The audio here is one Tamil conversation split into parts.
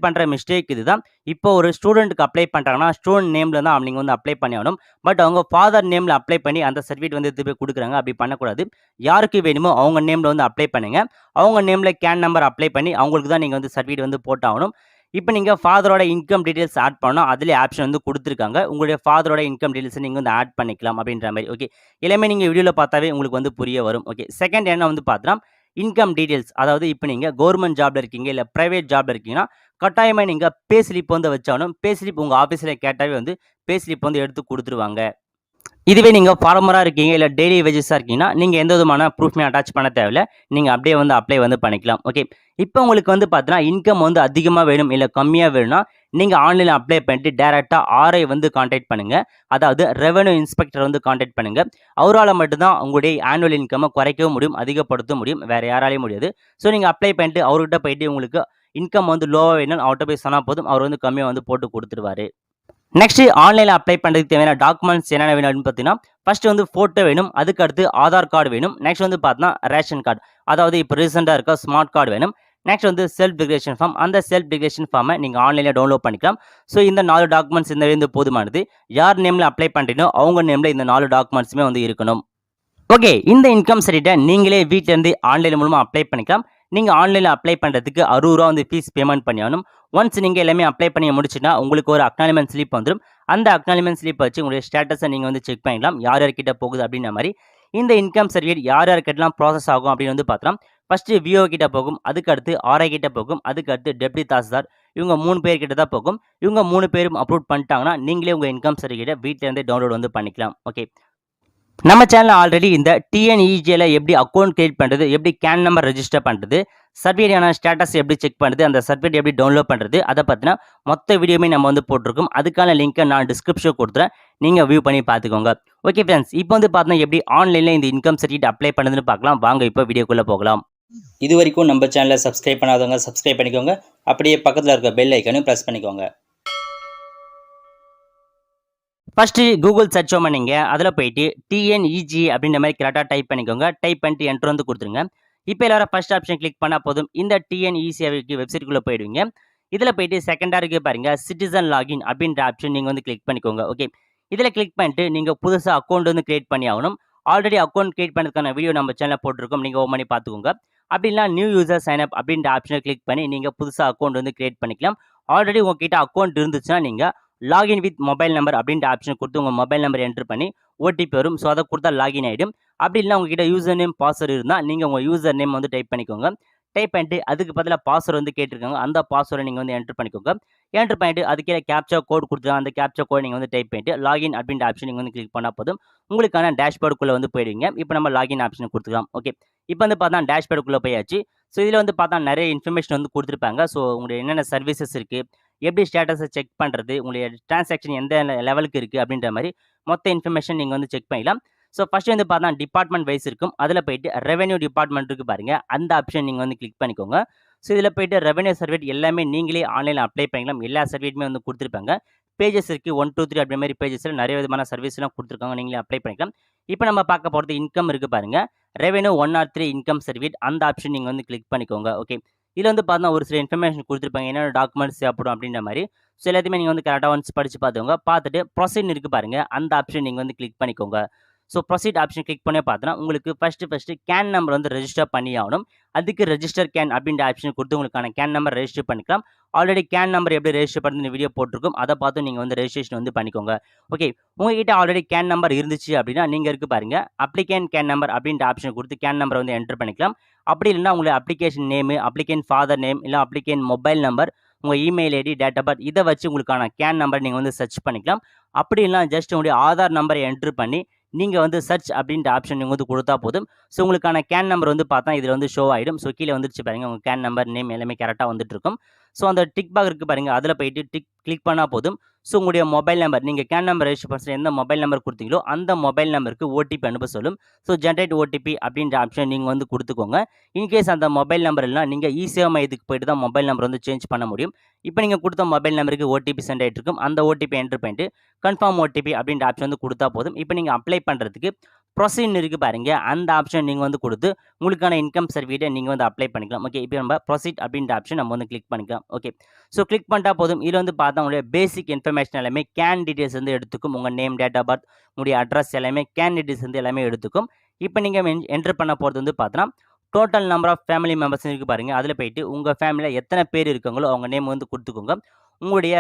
பேர் பண்ணுற மிஸ்டேக் இதுதான். இப்போ ஒரு ஸ்டூடெண்ட்டுக்கு அப்ளை பண்ணுறாங்கன்னா, ஸ்டூடெண்ட் நேமில் தான் நீங்க வந்து அப்ளை பண்ணி ஆகணும். பட் அவங்க ஃபாதர் நேமில் அப்ளை பண்ணி அந்த சர்டிஃபிகேட் வந்து எடுத்துட்டு போய் குடுக்குறாங்க. அப்படி பண்ணக்கூடாது. யாருக்கு வேணுமோ அவங்க நேமில் வந்து அப்ளை பண்ணுங்க. அவங்க நேமில் கேன் நம்பர் அப்ளை பண்ணி அவங்களுக்கு தான் நீங்க வந்து சர்டிஃபிகேட் வந்து போட்டாகணும். இப்போ நீங்க ஃபாதரோட இன்கம் டீட்டெயில்ஸ் ஆட் பண்ணா, அதிலே ஆப்ஷன் வந்து குடுத்துருக்காங்க. உங்களுடைய ஃபாதரோட இன்கம் டீட்டெயில்ஸ நீங்க வந்து ஆட் பண்ணிக்கலாம் அப்படின்ற மாரி. ஓகே. எல்லாமே நீங்க வீடியோல பார்த்தாவே உங்களுக்கு வந்து புரிய வரும். ஓகே. செகண்ட் என்ன வந்து பார்த்தோம்னா, இன்கம் டீட்டெயில்ஸ். அதாவது இப்போ நீங்க கவர்ன்மென்ட் ஜாப்ல இருக்கீங்க, இல்ல பிரைவேட் ஜாப்ல இருக்கீங்கன்னா, கட்டாயமா நீங்க பே ஸ்லிப் வந்து வச்சாகணும். பே ஸ்லிப் உங்க ஆஃபீஸ்ல கேட்டாவே வந்து பே ஸ்லிப் வந்து எடுத்து குடுத்துருவாங்க. இதுவே நீங்க ஃபார்மரா இருக்கீங்க, இல்ல டெய்லி வேஜஸா இருக்கீங்கன்னா, நீங்க எந்த விதமான ப்ரூஃப்மே அட்டாச் பண்ண தேவையில்ல. நீங்க அப்படியே வந்து அப்ளை வந்து பண்ணிக்கலாம். ஓகே. இப்போ உங்களுக்கு வந்து பார்த்தீங்கன்னா, இன்கம் வந்து அதிகமா வேணும், இல்ல கம்மியா வேணும்னா, நீங்க ஆன்லைன்ல அப்ளை பண்ணிட்டு டைரக்ட்டா ஆர்ஐ வந்து கான்டாக்ட் பண்ணுங்க. அதாவது ரெவென்யூ இன்ஸ்பெக்டர் வந்து கான்டாக்ட் பண்ணுங்க. அவரால மட்டும் தான் உங்களுடைய ஆனுவல் இன்கம்ம குறைக்கவும் முடியும், அதிகப்படுத்த முடியும். வேற யாராலயும் முடியாது. ஸோ நீங்க அப்ளை பண்ணிட்டு அவர்கிட்ட போயிட்டு உங்களுக்கு இன்கம் வந்து லோவா வேணும்னு அவர்ட்ட போய் சொன்னா போதும். அவர் வந்து கம்மியா வந்து போட்டு குடுத்துருவாரு. நெக்ஸ்ட் ஆன்லைன்ல அப்ளை பண்றதுக்கு தேவையான டாக்குமெண்ட்ஸ் என்னென்ன வேணும் அப்படின்னு பார்த்தீங்கன்னா, ஃபர்ஸ்ட் வந்து ஃபோட்டோ வேணும். அதுக்கு அடுத்து ஆதார் கார்டு வேணும். நெக்ஸ்ட் வந்து பார்த்தீங்கன்னா, ரேஷன் கார்டு. அதாவது இப்போ ரீசென்ட்டா இருக்க ஸ்மார்ட் கார்டு வேணும். நெக்ஸ்ட் வந்து செல்ஃப் டிக்ளரேஷன் ஃபார்ம். அந்த செல்ஃப் டிக்ளரேஷன் ஃபார்ம நீங்க ஆன்லைன்ல டவுன்லோட் பண்ணிக்கலாம். ஸோ இந்த 4 டாக்குமெண்ட்ஸ் இந்த வந்து போதுமானது. யார் நேம்ல அப்ளை பண்றீங்களோ அவங்க நேம்ல இந்த 4 டாக்குமெண்ட்ஸுமே வந்து இருக்கணும். ஓகே. இந்த இன்கம் சர்டிஃபிகேட்ட நீங்களே வீட்ல இருந்து ஆன்லைன் மூலமா அப்ளை பண்ணிக்கலாம். நீங்க ஆன்லைன்ல அப்ளை பண்றதுக்கு ரூ. 60 வந்து ஃபீஸ் பேமெண்ட் பண்ணியாகணும். ஒன்ஸ் நீங்க எல்லாமே அப்ளை பண்ணி முடிச்சுட்டா, உங்களுக்கு ஒரு அக்னாலஜ்மென்ட் ஸ்லிப் வந்துரும். அந்த அக்னாலஜ்மென்ட் ஸ்லிப்ப வச்சு உங்களுடைய ஸ்டேட்டஸ நீங்க வந்து செக் பண்ணிக்கலாம். யார் யார்கிட்ட போகுது அப்படின்ற மாரி. இந்த இன்கம் சர்டிஃபிகேட் யார் யார்கிட்டலாம் ப்ராசஸ் ஆகும் அப்படின்னு வந்து பார்த்தோம்னா, ஃபர்ஸ்ட் விஓ கிட்ட போகும். அதுக்கு அடுத்து ஆர்ஐ கிட்ட போகும். அதுக்கு அடுத்து டெப்டி தாசில்தார். இவங்க 3 பேர் கிட்ட தான் போகும். இவங்க 3 பேரும் அப்ரூவ் பண்ணிட்டாங்கன்னா, நீங்களே உங்க இன்கம் சர்டிஃபிகேட்ட வீட்ல இருந்தே டவுன்லோட் வந்து பண்ணிக்கலாம். ஓகே. நம்ம சேனல்ல ஆல்ரெடி இந்த டிஎன்இஜில எப்படி அக்கவுண்ட் கிரியேட் பண்றது, எப்படி கேன் நம்பர் ரெஜிஸ்டர் பண்றது, சர்டிஃபிகேட்டான ஸ்டேட்டஸ் எப்படி செக் பண்றது, அந்த சர்டிஃபிகேட் எப்படி டவுன்லோட் பண்றது, அத பத்தின மொத்த வீடியோவுமே நம்ம வந்து போட்டுருக்கோம். அதுக்கான லிங்க்க நான் டிஸ்கிரிப்ஷன்ல குடுத்துறேன். நீங்க வியூ பண்ணி பார்த்துக்கோங்க. ஓகே ஃபிரெண்ட்ஸ், இப்போ வந்து பார்த்தீங்கன்னா எப்படி ஆன்லைன்ல இந்த இன்கம் சர்டிஃபிகேட் அப்ளை பண்ணுறதுன்னு பார்க்கலாம். வாங்க இப்போ வீடியோக்குள்ள போகலாம். இதுவரைக்கும் நம்ம சேனலை சப்ஸ்கிரைப் பண்ணாதவங்க சப்ஸ்கிரைப் பண்ணிக்கோங்க. அப்படியே பக்கத்தில் இருக்க பெல் ஐக்கனையும் ப்ரெஸ் பண்ணிக்கோங்க. ஃபர்ஸ்ட் கூகுள் சர்ச் பண்ணீங்க. அதில் போயிட்டு டிஎன்இஜி அப்படின்ற மாதிரி கரெக்டாக டைப் பண்ணிக்கோங்க. டைப் பண்ணிட்டு என்டர் வந்து கொடுத்துருங்க. இப்போ எல்லாரும் ஃபர்ஸ்ட் ஆப்ஷன் கிளிக் பண்ணால் போதும். இந்த டிஎன்இசிஐக்கு வெப்சைட்டுக்குள்ளே போயிடுவீங்க. இதில் போயிட்டு செகண்டாக இருக்கு பாருங்க, சிட்டிசன் லாகின் அப்படின்ற ஆப்ஷன் நீங்கள் வந்து கிளிக் பண்ணிக்கோங்க. ஓகே. இதில் கிளிக் பண்ணிட்டு நீங்கள் புதுசாக அக்கௌண்ட் வந்து கிரியேட் பண்ணி ஆகணும். ஆல்ரெடி அக்கௌண்ட் கிரியேட் பண்ணுறதுக்கான வீடியோ நம்ம சேனலில் போட்டிருக்கோம். நீங்கள் ஓப்பன் பண்ணி பார்த்துக்கோங்க. அப்படின்னா நியூ யூசர் சைன் அப் அப்படின்ற ஆப்ஷனை கிளிக் பண்ணி நீங்கள் புதுசாக அக்கௌண்ட் வந்து கிரியேட் பண்ணிக்கலாம். ஆல்ரெடி உங்ககிட்ட அக்கௌண்ட் இருந்துச்சுன்னா நீங்கள் லாகின் வித் மொபைல் நம்பர் அப்படின்ற ஆப்ஷன் கொடுத்து உங்கள் மொபைல் நம்பர் என்ட்ரு பண்ணி ஓடிபி வரும். ஸோ அதை கொடுத்தா லாகின் ஆகிடும். அப்படி இல்லைனா உங்ககிட்ட யூசர் நேம் பாஸ்வேர்டு இருந்தால் நீங்கள் உங்கள் யூசர் நேம் வந்து டைப் பண்ணிக்கோங்க. டைப் பண்ணிட்டு அதுக்கு பதிலாக பாஸ்வேர்டு வந்து கேட்டிருக்காங்க. அந்த பாஸ்வேர்டை நீங்கள் வந்து என்ட்ரு பண்ணிக்கோங்க. என்ட்ரு பண்ணிட்டு அதுக்கே கேப்சா கோட் கொடுத்துருக்காங்க. அந்த கேப்சா கோட் நீங்கள் வந்து டைப் பண்ணிட்டு லாகின் அப்படின்ற ஆப்ஷன் நீங்கள் வந்து கிளிக் பண்ணால் போதும். உங்களுக்கான டேஷ்போர்டுக்குள்ளே வந்து போயிடுவீங்க. இப்போ நம்ம லாகின் ஆப்ஷன் கொடுத்துக்கலாம். ஓகே. இப்போ வந்து பார்த்தா டேஷ்போர்டுக்குள்ளே போயாச்சு. ஸோ இதில் வந்து பார்த்தா நிறைய இன்ஃபர்மேஷன் வந்து கொடுத்துருப்பாங்க. ஸோ உங்களுடைய என்னென்ன சர்வீசஸ் இருக்குது, எப்படி ஸ்டேட்டஸை செக் பண்ணுறது, உங்களுடைய டிரான்சாக்ஷன் எந்த லெவலுக்கு இருக்குது அப்படின்ற மாதிரி மொத்த இன்ஃபர்மேஷன் நீங்கள் வந்து செக் பண்ணிக்கலாம். ஸோ ஃபர்ஸ்ட் வந்து பார்த்தா டிபார்ட்மெண்ட் வைஸ் இருக்கும். அதில் போயிட்டு ரெவென்யூ டிபார்ட்மெண்ட் இருக்குது பாருங்க, அந்த ஆப்ஷன் நீங்கள் வந்து கிளிக் பண்ணிக்கோங்க. ஸோ இதில் போயிட்டு ரெவென்யூ சர்டிஃபிகேட் எல்லாமே நீங்களே ஆன்லைனில் அப்ளை பண்ணிக்கலாம். எல்லா சர்டிஃபிகேட்டுமே வந்து கொடுத்துருப்பாங்க. பேஜஸ் இருக்குது 1, 2, 3 அப்படி மாதிரி பேஜஸில் நிறைய விதமான சர்வீஸ்லாம் கொடுத்துருக்காங்க. நீங்களே அப்ளை பண்ணிக்கலாம். இப்போ நம்ம பார்க்க போகிறது இன்கம் இருக்குது பாருங்க, ரெவென்யூ 103 இன்கம் சர்டிஃபிகேட், அந்த ஆப்ஷன் நீங்கள் வந்து கிளிக் பண்ணிக்கோங்க. ஓகே. இதில் வந்து பார்த்தா ஒரு சில இன்ஃபர்மேஷன் கொடுத்துருப்பாங்க, என்னென்ன டாக்குமெண்ட்ஸ் தேவைப்படும் அப்படின்ற மாதிரி. ஸோ எல்லாத்தையுமே நீங்கள் வந்து கரெக்டாக ஒன்ஸ் படித்து பார்த்துக்கோங்க. பார்த்துட்டு ப்ரொசீட் இருக்குது பாருங்கள், அந்த ஆப்ஷன் நீங்கள் வந்து கிளிக் பண்ணிக்கோங்க. ஸோ ப்ரொசீட் ஆப்ஷன் கிளிக் பண்ணி பார்த்தோன்னா உங்களுக்கு ஃபஸ்ட்டு கேன் நம்பர் வந்து ரெஜிஸ்டர் பண்ணி ஆகணும். அதுக்கு ரெஜிஸ்டர் கேன் அப்படின்ற ஆப்ஷன் கொடுத்து உங்களுக்கான கேன் நம்பர் ரெஜிஸ்டர் பண்ணிக்கலாம். ஆல்ரெடி கேன் நம்பர் எப்படி ரெஜிஸ்டர் பண்ணுறது வீடியோ போட்டிருக்கும். அதை பார்த்து நீங்கள் வந்து ரெஜிஸ்ட்ரேஷன் வந்து பண்ணிக்கோங்க. ஓகே. உங்ககிட்ட ஆல்ரெடி கேன் நம்பர் இருந்துச்சு அப்படின்னா நீங்கள் இருக்குது பாருங்கள், அப்ளிகேன் கேன் நம்பர் அப்படின்ற ஆப்ஷன் கொடுத்து கேன் நம்பர் வந்து என்டர் பண்ணிக்கலாம். அப்படி இல்லைன்னா உங்களுடைய application name, applicant father name, இல்லை அப்ளிகேன் மொபைல் நம்பர், உங்கள் email ID, date of birth, இதை வச்சு உங்களுக்கான கேன் நம்பர் நீங்கள் வந்து சர்ச் பண்ணிக்கலாம். அப்படி இல்லைனா ஜஸ்ட் உங்களுடைய ஆதார் நம்பரை என்ட்ரு பண்ணி நீங்கள் வந்து சர்ச் அப்படின்ற ஆப்ஷன் நீங்கள் வந்து கொடுத்தா போதும். ஸோ உங்களுக்கான கேன் நம்பர் வந்து பார்த்தா இதில் வந்து ஷோ ஆகிடும். ஸோ கீழே வந்துருச்சு பாருங்க, உங்கள் கேன் நம்பர் நேம் எல்லாமே கரெக்டாக வந்துட்டு இருக்கும். ஸோ அந்த டிக் பாக் இருக்குது பாருங்கள், அதில் போயிட்டு கிளிக் பண்ணால் போதும். ஸோ உங்களுடைய மொபைல் நம்பர், நீங்கள் கேன் நம்பர் ரெஜிஸ்டர் பண்ண எந்த மொபைல் நம்பர் கொடுத்தீங்களோ அந்த மொபைல் நம்பருக்கு ஓடிபி அனுப்ப சொல்லும். ஸோ ஜென்ரேட் ஓடிபி அப்படின்ற ஆப்ஷன் நீங்கள் வந்து கொடுத்துக்கோங்க. இன்கேஸ் அந்த மொபைல் நம்பர் இல்லைனா நீங்கள் இசேவை மையத்துக்கு போயிட்டு தான் மொபைல் நம்பர் வந்து சேஞ்ச் பண்ண முடியும். இப்போ நீங்கள் கொடுத்த மொபைல் நம்பருக்கு ஓடிபி சென்ட் ஆகிட்டு இருக்கும். அந்த ஓடிபி என்ட்ரு பண்ணிட்டு கன்ஃபார்ம் ஓடிபி அப்படின்ற ஆப்ஷன் வந்து கொடுத்தா போதும். இப்போ நீங்கள் அப்ளை பண்ணுறதுக்கு ப்ரொசீட்னு இருக்கு பாருங்க. அந்த ஆப்ஷன் நீங்க வந்து குடுத்து, உங்களுக்கான இன்கம் சர்டிஃபிகேட்ட நீங்க வந்து அப்ளை பண்ணிக்கலாம். ஓகே. இப்போ நம்ம ப்ரொசீட் அப்படின்ற ஆப்ஷன் நம்ம வந்து கிளிக் பண்ணிக்கலாம். ஓகே. ஸோ கிளிக் பண்ணிட்டா போதும். இதுல வந்து பார்த்தா உங்களுடைய பேசிக் இன்ஃபர்மேஷன் எல்லாமே கேன் டீட்டெயில்ஸ் வந்து எடுத்துக்கும். உங்க நேம், டேட் ஆஃப் பர்த், உங்களுடைய அட்ரஸ் எல்லாமே கேன் டீட்டெயில்ஸ் வந்து எல்லாமே எடுத்துக்கும். இப்போ நீங்க என்டர் பண்ண போறது வந்து பார்த்தீங்கன்னா, total number of family members இருக்கு பாருங்க. அதுல போயிட்டு உங்க ஃபேமிலில எத்தன பேர் இருக்காங்களோ, அவங்க நேம் வந்து குடுத்துக்கோங்க. உங்களுடைய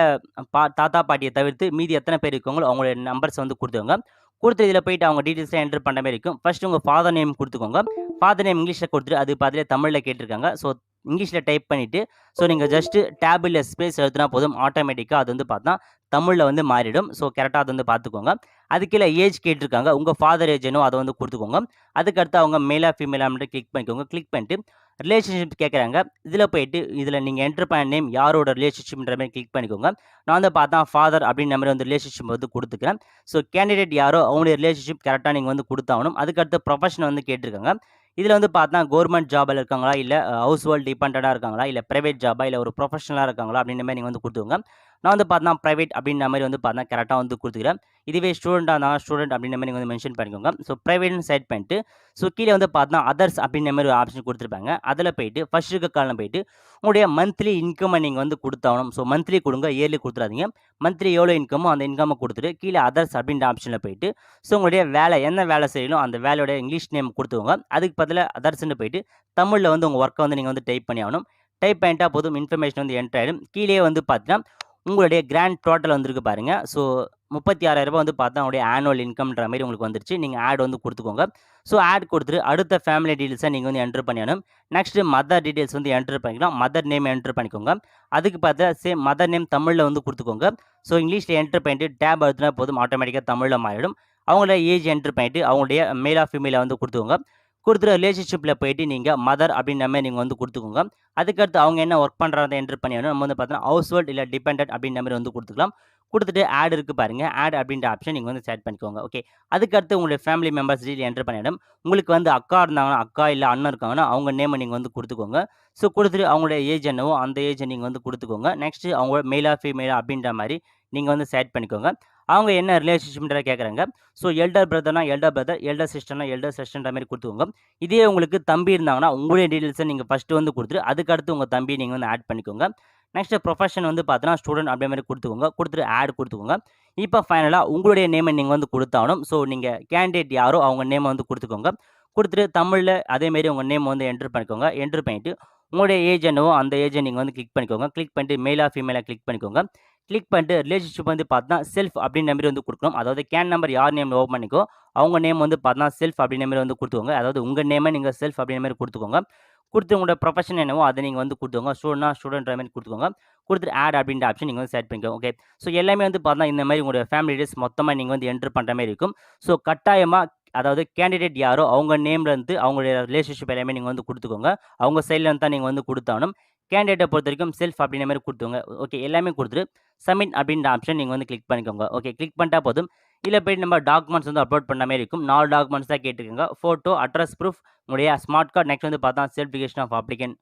தாத்தா, பாட்டிய தவிர்த்து மீதி எத்தன பேர் இருக்காங்களோ, அவங்களுடைய நம்பர்ஸ் வந்து குடுத்துக்கோங்க. குடுத்து இதில போயிட்டு அவங்க டீட்டெயில்ஸ்லாம் என்டர் பண்ற மாரி இருக்கும். ஃபர்ஸ்ட் உங்க ஃபாதர் நேம் குடுத்துக்கோங்க. ஃபாதர் நேம் இங்கிலீஷ்ல குடுத்துட்டு, அது பதிலா தமிழ்ல கேட்டிருக்காங்க. ஸோ இங்கிலீஷ்ல டைப் பண்ணிட்டு, ஸோ நீங்க ஜஸ்ட் டேப் இல்ல ஸ்பேஸ் அழுத்துனா போதும். ஆட்டோமேட்டிக்கா அது வந்து பார்த்தா தமிழ்ல வந்து மாறிடும். ஸோ கரெக்ட்டா அத வந்து பார்த்துக்கோங்க. அதுக்கு கீழ ஏஜ் கேட்டிருக்காங்க. உங்க ஃபாதர் ஏஜ் என்னவோ அத வந்து குடுத்துக்கோங்க. அதுக்கு அடுத்து அவங்க மேலா, ஃபீமேலா மட்டும் கிளிக் பண்ணிக்கோங்க. கிளிக் பண்ணிட்டு ரிலேஷன்ஷிப் கேட்கறாங்க. இதில போயிட்டு இதில நீங்க என்டர் பண்ண நேம் யாரோட ரிலேஷன்ஷிப்ன்ற மாரி கிளிக் பண்ணிக்கோங்க. நான் வந்து பார்த்தா ஃபாதர் அப்படின்ற மாரி வந்து ரிலேஷன்ஷிப் வந்து குடுத்துக்கிறேன். ஸோ கேண்டிடேட் யாரோ அவங்களுடைய ரிலேஷன்ஷிப் கரெக்ட்டா நீங்க வந்து குடுத்தாகணும். அதுக்கு அடுத்து ப்ரொஃபஷன் வந்து கேட்டிருக்காங்க. இதில வந்து பார்த்தா கவர்ன்மென்ட் ஜாப்ல இருக்காங்களா? இல்ல ஹவுஸ் ஹோல்ட் டிபெண்டன்ட்டா இருக்காங்களா? இல்ல பிரைவேட் ஜாபா? இல்ல ஒரு ப்ரொஃபஷனலா இருக்காங்களா? அப்படின்ற மாரி நீங்க வந்து குடுத்துக்கோங்க. நான் வந்து பார்த்தா பிரைவேட் அப்படின்ற மாரி வந்து பார்த்தா கரெக்ட்டா வந்து குடுத்துக்கிறேன். இதுவே ஸ்டூடெண்ட்டா இருந்தா ஸ்டூடெண்ட் அப்படின்ற மாரி நீங்க வந்து மென்ஷன் பண்ணிக்கோங்க. ஸோ பிரைவேட்ன்னு செலக்ட் பண்ணிட்டு, ஸோ கீழ வந்து பார்த்தா அதர்ஸ் அப்படின்ற மாரி ஒரு ஆப்ஷன் குடுத்துருப்பாங்க. அதில போயிட்டு ஃபர்ஸ்ட் இருக்க காலம் போயிட்டு உங்களுடைய மந்த்லி இன்கம்ம நீங்க வந்து குடுத்தாகணும். ஸோ மந்த்லி குடுங்க. இயர்லி குடுத்துறாதீங்க. மந்த்லி எவ்வளோ இன்கமோ அந்த இன்கம்ம குடுத்துட்டு, கீழ அதர்ஸ் அப்படின்ற ஆப்ஷன்ல போயிட்டு, ஸோ உங்களுடைய வேலை என்ன வேலை செய்யணும் அந்த வேலையோட இங்கிலீஷ் நேம் குடுத்துக்கோங்க. அதுக்கு பதிலா அதர்ஸ்ன்னு போயிட்டு, தமிழ்ல வந்து உங்க ஒர்க்க வந்து நீங்க வந்து டைப் பண்ணி ஆகணும். டைப் பண்ணிட்டா போதும். இன்ஃபர்மேஷன் வந்து என்டர் ஆயிடும். கீழயே வந்து பார்த்தீங்கன்னா, உங்களுடைய கிராண்ட் டோட்டல் வந்திருக்கு பாருங்க. ஸோ ரூ. 36,000 வந்து பார்த்தா உங்களுடைய ஆனுவல் இன்கம்ன்ற மாரி உங்களுக்கு வந்துருச்சு. நீங்க ஆட் வந்து குடுத்துக்கோங்க. ஸோ ஆட் குடுத்துட்டு அடுத்த ஃபேமிலி டீட்டெயில்ஸ நீங்க வந்து என்டர் பண்ணியாகணும். நெக்ஸ்ட் மதர் டீட்டெயில்ஸ் வந்து என்டர் பண்ணிக்கலாம். மதர் நேம் என்டர் பண்ணிக்கோங்க. அதுக்கு பார்த்தா சேம் மதர் நேம் தமிழ்ல வந்து குடுத்துக்கோங்க. ஸோ இங்கிலீஷ்ல என்டர் பண்ணிட்டு டேப் அழுத்துனா போதும் ஆட்டோமேட்டிக்கா தமிழ்ல மாறிடும். அவங்களோட ஏஜ் என்டர் பண்ணிட்டு அவங்களுடைய மேலா, ஃபீமேலா வந்து குடுத்துக்கோங்க. குடுத்துட்டு ரிலேஷன்ஷிப்ல போயிட்டு நீங்க மதர் அப்படின்ற மாரி நீங்க வந்து குடுத்துக்கோங்க. அதுக்கடுத்து அவங்க என்ன ஒர்க் பண்றாங்கறத என்டர் பண்ணியாகணும். நம்ம வந்து பார்த்தோம்னா ஹவுஸ் ஹோல்ட் இல்ல டிபெண்டன்ட் அப்படின்ற மாரி வந்து குடுத்துக்கலாம். குடுத்துட்டு ஆட் இருக்கு பாருங்க. ஆட் அப்படின்ற ஆப்ஷன் நீங்க வந்து செலக்ட் பண்ணிக்கோங்க. ஓகே. அதுக்கடுத்து உங்களுடைய ஃபேமிலி மெம்பர்ஸ் டீட்டெயில் என்டர் பண்ணிடும். உங்களுக்கு வந்து அக்கா இருந்தாங்கன்னா, அக்கா இல்ல அண்ணன் இருக்காங்கன்னா, அவங்க நேம நீங்க வந்து குடுத்துக்கோங்க. ஸோ குடுத்துட்டு அவங்களுடைய ஏஜ் என்னவோ அந்த ஏஜ நீங்க வந்து குடுத்துக்கோங்க. நெக்ஸ்ட் அவங்க மேலா, ஃபீமேலா அப்படின்ற மாரி நீங்க வந்து செலக்ட் பண்ணிக்கோங்க. அவங்க என்ன ரிலேஷன்ஷிப்ன்றத கேட்கறாங்க. ஸோ எல்டர் பிரதர்னா எல்டர் பிரதர், எல்டர் சிஸ்டர்னா எல்டர் சிஸ்டர்ன்ற மாரி குடுத்துக்கோங்க. இதே உங்களுக்கு தம்பி இருந்தாங்கன்னா, உங்களுடைய டீட்டெயில்ஸ நீங்க ஃபர்ஸ்ட் வந்து குடுத்துட்டு, அதுக்கு அடுத்து உங்க தம்பிய நீங்க வந்து ஆட் பண்ணிக்கோங்க. நெக்ஸ்ட் ப்ரொஃபஷன் வந்து பார்த்தீங்கன்னா, ஸ்டூடெண்ட் அப்படின்ற மாரி குடுத்துக்கோங்க. குடுத்துட்டு ஆட் குடுத்துக்கோங்க. இப்ப ஃபைனலா உங்களுடைய நேம நீங்க வந்து குடுத்தாகணும். ஸோ நீங்க கேண்டிடேட் யாரோ அவங்க நேம வந்து குடுத்துக்கோங்க. குடுத்துட்டு தமிழ்ல அதே மாரி உங்க நேம் வந்து என்டர் பண்ணிக்கோங்க. என்டர் பண்ணிட்டு உங்களுடைய ஏஜ் என்னவோ அந்த ஏஜ நீங்க வந்து கிளிக் பண்ணிக்கோங்க. கிளிக் பண்ணிட்டு மேலா, ஃபீமேலா கிளிக் பண்ணிக்கோங்க. கிளிக் பண்ணிட்டு ரிலேஷன்ஷிப் வந்து பார்த்தீங்கன்னா, செல்ஃப் அப்படின்ற மாரி வந்து குடுக்கணும். அதாவது கேன் நம்பர் யார் நேம்ல ஓப்பன் பண்ணிக்கோ, அவங்க நேம் வந்து பார்த்தீங்கன்னா, செல்ஃப் அப்படின்ற மாரி வந்து குடுத்துக்கோங்க. அதாவது உங்க நேம நீங்க செல்ஃப் அப்படின்ற மாரி குடுத்துக்கோங்க. குடுத்து உங்களோட ப்ரொஃபஷன் என்னவோ அத நீங்க வந்து குடுத்துக்கோங்க. ஸ்டூடண்ட்னா ஸ்டூடண்ட்ன்ற மாரி குடுத்துக்கோங்க. குடுத்துட்டு ஆட் அப்படின்ற ஆப்ஷன் நீங்க வந்து செலக்ட் பண்ணிக்கோங்க. ஓகே. ஸோ எல்லாமே வந்து பார்த்தீங்கன்னா, இந்த மாரி உங்களுடைய ஃபேமிலி டீட்டெயில்ஸ் மொத்தமா நீங்க வந்து என்டர் பண்ற மாரி இருக்கும். ஸோ கட்டாயமா அதாவது கேண்டிடேட் யாரோ அவங்க நேம்ல இருந்து அவங்களுடைய ரிலேஷன்ஷிப் எல்லாமே நீங்க வந்து குடுத்துக்கோங்க. அவங்க சைட்ல இருந்து தான் நீங்க வந்து குடுத்தாகணும். கேண்டிடேட்ட பொறுத்தவரைக்கும் செல்ஃப் அப்படின்ற மாரி குடுத்துக்கோங்க. ஓகே. எல்லாமே குடுத்துட்டு சப்மிட் அப்படின்ற ஆப்ஷன் நீங்க வந்து கிளிக் பண்ணிக்கோங்க. ஓகே. கிளிக் பண்ணிட்டா போதும். இதுல போயிட்டு நம்ம டாக்குமெண்ட்ஸ் வந்து அப்லோட் பண்ண மாரி இருக்கும். 4 டாக்குமெண்ட்ஸ் தான் கேட்டுருக்காங்க. ஃபோட்டோ, அட்ரஸ் ப்ரூஃப், உங்களுடைய ஸ்மார்ட் கார்ட், நெக்ஸ்ட் வந்து பார்த்தா செர்டிஃபிகேஷன் ஆஃப் அப்ளிகன்ட்.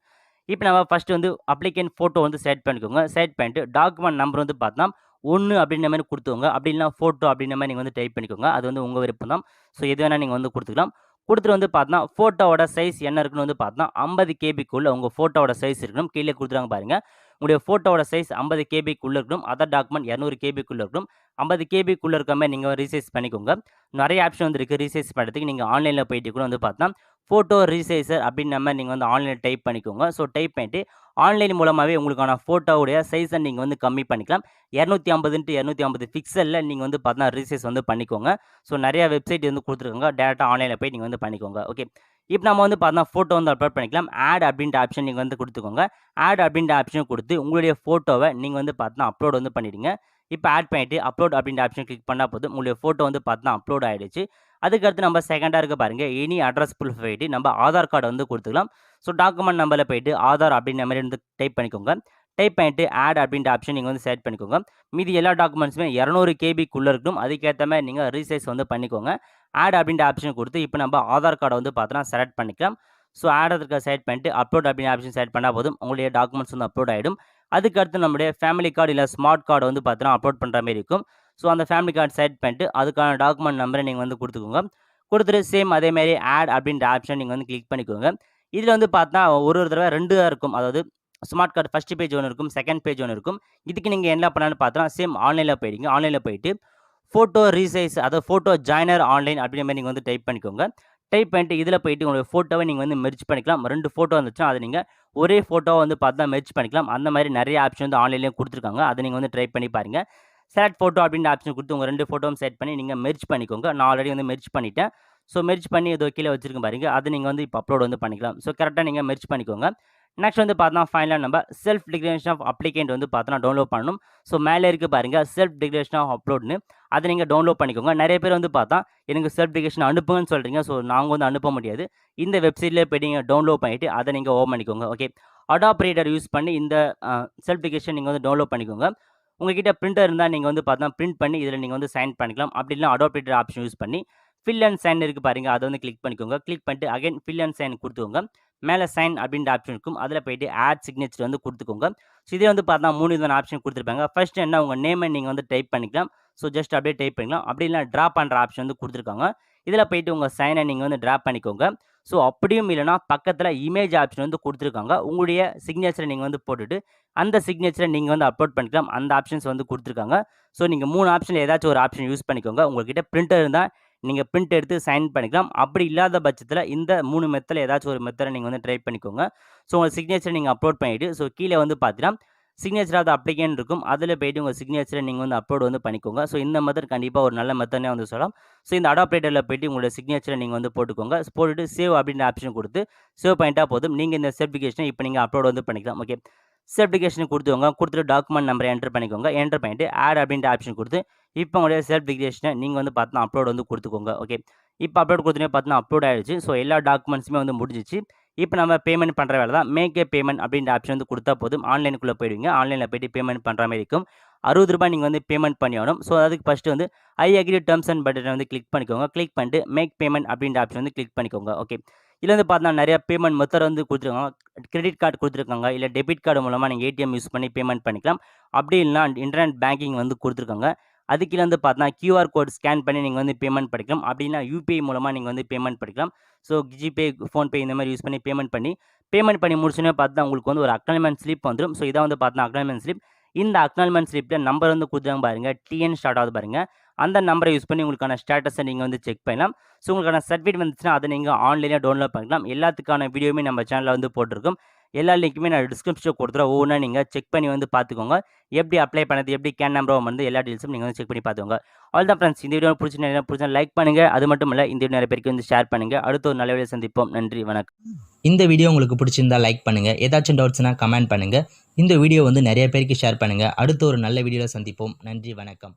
இப்ப நம்ம ஃபர்ஸ்ட் வந்து அப்ளிகன்ட் ஃபோட்டோ வந்து செலக்ட் பண்ணிக்கோங்க. செலக்ட் பண்ணிட்டு டாக்குமெண்ட் நம்பர் வந்து பார்த்தா 1 அப்படின்ற மாரி குடுத்துக்கோங்க. அப்படி இல்லனா ஃபோட்டோ அப்படின்ற மாரி நீங்க வந்து டைப் பண்ணிக்கோங்க. அது வந்து உங்க விருப்பம் தான். ஸோ எது வேணா நீங்க வந்து குடுத்துக்கலாம். குடுத்துட்டு வந்து பார்த்தா ஃபோட்டோவோட சைஸ் என்ன இருக்குன்னு வந்து பார்த்தா 50 கேபிக்குள்ள உங்க ஃபோட்டோவோட சைஸ் இருக்கணும். கீழ குடுத்துருக்காங்க பாருங்க. உங்களுடைய ஃபோட்டோவோட சைஸ் 50 கேபிக்குள்ள இருக்கணும். அதர் டாக்குமெண்ட் 200 கேபிக்குள்ள இருக்கணும். 50 கேபிக்குள்ள இருக்க மாரி நீங்க ரீசைஸ் பண்ணிக்கோங்க. நெறைய ஆப்ஷன் வந்து இருக்கு ரீசைஸ் பண்றதுக்கு. நீங்க ஆன்லைன்ல போயிட்டு கூட வந்து பார்த்தா ஃபோட்டோ ரீசைசர் அப்படின்ற மாரி நீங்க வந்து ஆன்லைன்ல டைப் பண்ணிக்கோங்க. ஸோ டைப் பண்ணிட்டு ஆன்லைன் மூலமாவே உங்களுக்கான ஃபோட்டோவுடைய சைஸ நீங்க வந்து கம்மி பண்ணிக்கலாம். 250 பிக்சல்ல நீங்க வந்து பார்த்தீங்கன்னா ரீசைஸ் வந்து பண்ணிக்கோங்க. ஸோ நெறைய வெப்சைட் வந்து குடுத்துருக்காங்க. டைரக்ட்டா ஆன்லைன்ல போய் நீங்க வந்து பண்ணிக்கோங்க. ஓகே. இப்ப நம்ம வந்து பார்த்தீங்கன்னா ஃபோட்டோ வந்து அப்லோட் பண்ணிக்கலாம். ஆட் அப்படின்ற ஆப்ஷன் நீங்க வந்து குடுத்துக்கோங்க. ஆட் அப்படின்ற ஆப்ஷன் குடுத்து உங்களுடைய ஃபோட்டோவ நீங்க வந்து பார்த்தீங்கன்னா அப்லோட் வந்து பண்ணிடுங்க. இப்ப ஆட் பண்ணிட்டு அப்லோட் அப்படின்ற ஆப்ஷன் கிளிக் பண்ணா போதும். உங்களுடைய ஃபோட்டோ வந்து பார்த்தீங்கன்னா அப்லோட் ஆயிடுச்சு. அதுக்கடுத்து நம்ம செகண்டா இருக்கு பாருங்க. எனி அட்ரஸ் ப்ரூஃப் போயிட்டு நம்ம ஆதார் கார்ட வந்து குடுத்துக்கலாம். ஸோ டாக்குமெண்ட் நம்பர்ல போயிட்டு ஆதார் அப்படின்ற மாரி வந்து டைப் பண்ணிக்கோங்க. டைப் பண்ணிட்டு ஆட் அப்படின்ற ஆப்ஷன் நீங்க வந்து செலக்ட் பண்ணிக்கோங்க. மீதி எல்லா டாக்குமெண்ட்ஸுமே 200 கேபிக்குள்ள இருக்கணும். அதுக்கேத்த மாரி நீங்க ரீசைஸ் வந்து பண்ணிக்கோங்க. ஆட் அப்படின்ற ஆப்ஷன் குடுத்து இப்ப நம்ம ஆதார் கார்ட வந்து பார்த்தோன்னா செலக்ட் பண்ணிக்கலாம். ஸோ ஆட் அதற்கு செலக்ட் பண்ணிட்டு அப்லோட் அப்படின்ற ஆப்ஷன் செலக்ட் பண்ணா போதும். உங்களுடைய டாக்குமெண்ட்ஸ் வந்து அப்லோட் ஆயிடும். அதுக்கு அடுத்து நம்முடைய ஃபேமிலி கார்டு இல்ல ஸ்மார்ட் கார்டு வந்து பார்த்தோன்னா அப்லோட் பண்ற மாரி இருக்கும். ஸோ அந்த ஃபேமிலி கார்டு செலக்ட் பண்ணிட்டு அதுக்கான டாக்குமெண்ட் நம்பர நீங்க வந்து குடுத்துக்கோங்க. கொடுத்துட்டு சேம் அதே மாதிரி ஆட் அப்படின்ற ஆப்ஷன் நீங்கள் வந்து கிளிக் பண்ணிக்கோங்க. இதில் வந்து பார்த்தா ஒரு தடவை 2 இருக்கும். அதாவது ஸ்மார்ட் கார்டு ஃபர்ஸ்ட் பேஜ் ஒன்று இருக்கும், செகண்ட் பேஜ் ஒன்று இருக்கும். இதுக்கு நீங்கள் என்ன பண்ணலான்னு பார்த்தா சேம் ஆன்லைனில் போயிடுங்க. ஆன்லைனில் போயிட்டு ஃபோட்டோ ரீசைஸ் அதாவது ஃபோட்டோ ஜாயினர் ஆன்லைன் அப்படின்ற மாதிரி நீங்கள் வந்து டைப் பண்ணிக்கோங்க. டைப் பண்ணிட்டு இதில் போயிட்டு உங்களுடைய ஃபோட்டோவை நீங்கள் வந்து மெர்ஜ் பண்ணிக்கலாம். 2 ஃபோட்டோ வந்துச்சுன்னா அதை நீங்கள் ஒரே ஃபோட்டோவை வந்து பார்த்தா மெர்ஜ் பண்ணிக்கலாம். அந்த மாதிரி நிறைய ஆப்ஷன் வந்து ஆன்லைன்லேயே கொடுத்துருக்காங்க. அதை நீங்கள் வந்து ட்ரை பண்ணி பாருங்கள். செலக்ட் ஃபோட்டோ அப்படின்ற ஆப்ஷன் கொடுத்து உங்கள் 2 ஃபோட்டோவும் செலக்ட் பண்ணி நீங்கள் மெர்ஜ் பண்ணிக்கோங்க. நான் ஆல்ரெடி வந்து மெர்ஜ் பண்ணிட்டேன். ஸோ மெர்ஜ் பண்ணி இதோ கீழே வச்சிருக்கேன் பாருங்க. அதை நீங்கள் வந்து இப்போ அப்லோட் வந்து பண்ணிக்கலாம். ஸோ கரெக்டாக நீங்கள் மெர்ஜ் பண்ணிக்கோங்க. நெக்ஸ்ட் வந்து பார்த்தா ஃபைனலாக நம்ம செல்ஃப் டிக்ளரேஷன் ஆஃப் அப்ளிகேண்ட் வந்து பார்த்தோன்னா டவுன்லோட் பண்ணணும். ஸோ மேலே இருக்குது பாருங்க செல்ஃப் டிக்ளரேஷன் ஆஃப் அப்லோட்னு. அதை நீங்கள் டவுன்லோட் பண்ணிக்கோங்க. நிறைய பேர் வந்து பார்த்தா எனக்கு செல்ஃப் டிக்ளரேஷன் அனுப்புங்கன்னு சொல்கிறீங்க. ஸோ நாங்கள் வந்து அனுப்ப முடியாது. இந்த வெப்சைட்லேயே போய்ட்டு நீங்கள் டவுன்லோட் பண்ணிவிட்டு அதை நீங்கள் ஓப்பன் பண்ணிக்கோங்க. ஓகே, அடாப் ரீடர் யூஸ் பண்ணி இந்த செல்ஃப் டிக்ளரேஷன் நீங்கள் வந்து டவுன்லோட் பண்ணிக்கோங்க. உங்ககிட்ட பிரிண்டர் இருந்தால் நீங்கள் வந்து பார்த்தா பிரிண்ட் பண்ணி இதில் நீங்கள் வந்து சைன் பண்ணிக்கலாம். அப்படி இல்லைனா அடாப் ரீடர் ஆப்ஷன் யூஸ் பண்ணி ஃபில் அண்ட் சைன் இருக்குது பாருங்க, அதை வந்து கிளிக் பண்ணிக்கோங்க. கிளிக் பண்ணிட்டு அகைன் ஃபில் அண்ட் சைன் கொடுத்துக்கோங்க. மேலே சைன் அப்படின்ற ஆப்ஷன் இருக்கும். அதில் போயிட்டு ஆட் சிக்னேச்சர் வந்து கொடுத்துக்கோங்க. ஸோ இதே வந்து பார்த்தா 3 விதமான ஆப்ஷன் கொடுத்துருப்பாங்க. ஃபர்ஸ்ட் என்ன உங்கள் நேமை நீங்கள் வந்து டைப் பண்ணிக்கலாம். ஸோ ஜஸ்ட் அப்படியே டைப் பண்ணிக்கலாம். அப்படி இல்லை ட்ரா பண்ணுற ஆப்ஷன் வந்து கொடுத்துருக்காங்க. இதில் போயிட்டு உங்கள் சைனை நீங்கள் வந்து ட்ரா பண்ணிக்கோங்க. ஸோ அப்படியும் இல்லைனா பக்கத்தில் இமேஜ் ஆப்ஷன் வந்து கொடுத்துருக்காங்க. உங்களுடைய சிக்னேச்சரை நீங்கள் வந்து போட்டுட்டு அந்த சிக்னேச்சரை நீங்கள் வந்து அப்லோட் பண்ணிக்கலாம். அந்த ஆப்ஷன்ஸ் வந்து கொடுத்துருக்காங்க. ஸோ நீங்கள் 3 ஆப்ஷனில் ஏதாச்சும் ஒரு ஆப்ஷன் யூஸ் பண்ணிக்கோங்க. உங்கள்கிட்ட பிரிண்டர் இருந்தால் நீங்கள் பிரிண்ட் எடுத்து சைன் பண்ணிக்கலாம். அப்படி இல்லாத பட்சத்தில் இந்த 3 மெத்தடில் ஏதாச்சும் ஒரு மெத்தடை நீங்கள் வந்து ட்ரை பண்ணிக்கோங்க. ஸோ உங்கள் சிக்னேச்சரை நீங்கள் அப்லோட் பண்ணிவிட்டு ஸோ கீழே வந்து பார்த்தீங்கன்னா சிக்னேச்சர் ஆஃப் த அப்ளிகேண்ட் இருக்கும். அதில் போய்ட்டு உங்கள் சிக்னேச்சரை நீங்கள் வந்து அப்லோட் வந்து பண்ணிக்கோங்க. ஸோ இந்த மெத்தட் கண்டிப்பாக ஒரு நல்ல மெத்தட்னே வந்து சொல்லலாம். ஸோ இந்த அடாப் ரீடரில் போய்ட்டு உங்களோட சிக்னேச்சரை நீங்கள் வந்து போட்டுக்கோங்க. போட்டுட்டு சேவ் அப்படின்ற ஆப்ஷன் கொடுத்து சேவ் பண்ணிட்டா போதும். நீங்கள் இந்த சர்டிஃபிகேஷனை இப்போ நீங்கள் அப்லோட் வந்து பண்ணிக்கலாம். ஓகே, சர்டிஃபிகேஷன் கொடுத்துக்கோங்க. கொடுத்துட்டு டாக்குமெண்ட் நம்பரை என்டர் பண்ணிக்கோங்க. என்டர் பண்ணிட்டு ஆட் அப்படின்ற ஆப்ஷன் கொடுத்து இப்போ உங்களுடைய சர்டிஃபிகேஷனை நீங்கள் வந்து பார்த்தா அப்லோட் வந்து கொடுத்துக்கோங்க. ஓகே, இப்போ அப்லோட் கொடுத்தோன்னே பார்த்தீங்கன்னா அப்லோட் ஆகிடுச்சு. ஸோ எல்லா டாக்குமெண்ட்ஸுமே வந்து முடிஞ்சிச்சு. இப்போ நம்ம பேமெண்ட் பண்ணுற வேலை தான். மேக் ஏ பேமெண்ட் அப்படின்ற ஆப்ஷன் வந்து கொடுத்தா போதும். ஆன்லைனுக்குள்ளே போயிடுவீங்க. ஆன்லைனில் போய்ட்டு பேமெண்ட் பண்ணுற மாதிரி இருக்கும். ₹60 நீங்கள் வந்து பேமெண்ட் பண்ணி ஆகணும். ஸோ அதுக்கு ஃபஸ்ட்டு வந்து ஐ அக்ரி டெர்ம்ஸ் அண்ட் பட்டனை வந்து கிளிக் பண்ணிக்கோங்க. கிளிக் பண்ணிட்டு மேக் பேமெண்ட் அப்படின்ற ஆப்ஷன் வந்து கிளிக் பண்ணிக்கோங்க. ஓகே, இதில் வந்து பார்த்தீங்கன்னா நிறைய பேமெண்ட் மெத்தட் வந்து கொடுத்துருக்காங்க. கிரெடிட் கார்டு கொடுத்துருக்காங்க. இல்லை டெபிட் கார்டு மூலமாக நீங்கள் ஏடிஎம் யூஸ் பண்ணி பேமெண்ட் பண்ணிக்கலாம். அப்படி இல்லைனா இன்டர்நெட் பேங்கிங் வந்து கொடுத்துருக்காங்க. அதுக்கு கீழே வந்து பார்த்தீங்கன்னா கியூஆர் கோட் ஸ்கேன் பண்ணி நீங்கள் வந்து பேமெண்ட் பண்ணிக்கலாம். அப்படின்னா யூபிஐ மூலமாக நீங்கள் வந்து பேமெண்ட் பண்ணிக்கலாம். ஸோ ஜிபே, ஃபோன்பே இந்த மாதிரி யூஸ் பண்ணி பேமெண்ட் பண்ணி முடிச்சோன்னே பார்த்தா உங்களுக்கு வந்து ஒரு அக்னாலஜ்மெண்ட் ஸ்லிப் வந்துடும். ஸோ இதான் வந்து பார்த்தா அக்னாலஜ்மெண்ட் ஸ்லிப். இந்த அக்னாலஜ்மெண்ட் ஸ்லிப்பில் நம்பர் வந்து கொடுத்துருக்காங்க பாருங்கள், டிஎன் ஸ்டார்ட் ஆகுது பாருங்கள். அந்த நம்பரை யூஸ் பண்ணி உங்களுக்கான ஸ்டேட்டஸை நீங்கள் வந்து செக் பண்ணலாம். ஸோ உங்களுக்கான சர்டிஃபிகேட் வந்துச்சுன்னா அதை நீங்கள் ஆன்லைனில் டவுன்லோட் பண்ணிக்கலாம். எல்லாத்துக்கான வீடியோவுமே நம்ம சேனலில் வந்து போட்டிருக்கோம். எல்லா லிங்க்குமே நான் டிஸ்கிரிப்ஷனில் கொடுத்துறேன். ஒவ்வொன்றா நீங்கள் செக் பண்ணி வந்து பார்த்துக்கோங்க. எப்படி அப்ளை பண்ணது, எப்படி கேன் நம்பர் வந்து எல்லா டீல்ஸும் நீங்கள் வந்து செக் பண்ணி பார்த்துக்கோங்க. அவ்வளோதான் ஃப்ரெண்ட்ஸ், இந்த வீடியோ பிடிச்சா லைக் பண்ணுங்கள். அது மட்டும் இல்லை இந்த வீடியோ நிறைய பேருக்கு வந்து ஷேர் பண்ணுங்கள். அடுத்த ஒரு நல்ல வீடியோ சந்திப்போம். நன்றி, வணக்கம். இந்த வீடியோ உங்களுக்கு பிடிச்சிருந்தா லைக் பண்ணுங்கள். ஏதாச்சும் டவுட்ஸ்னா கமெண்ட் பண்ணுங்கள். இந்த வீடியோ வந்து நிறைய பேருக்கு ஷேர் பண்ணுங்கள். அடுத்த ஒரு நல்ல வீடியோவில் சந்திப்போம். நன்றி, வணக்கம்.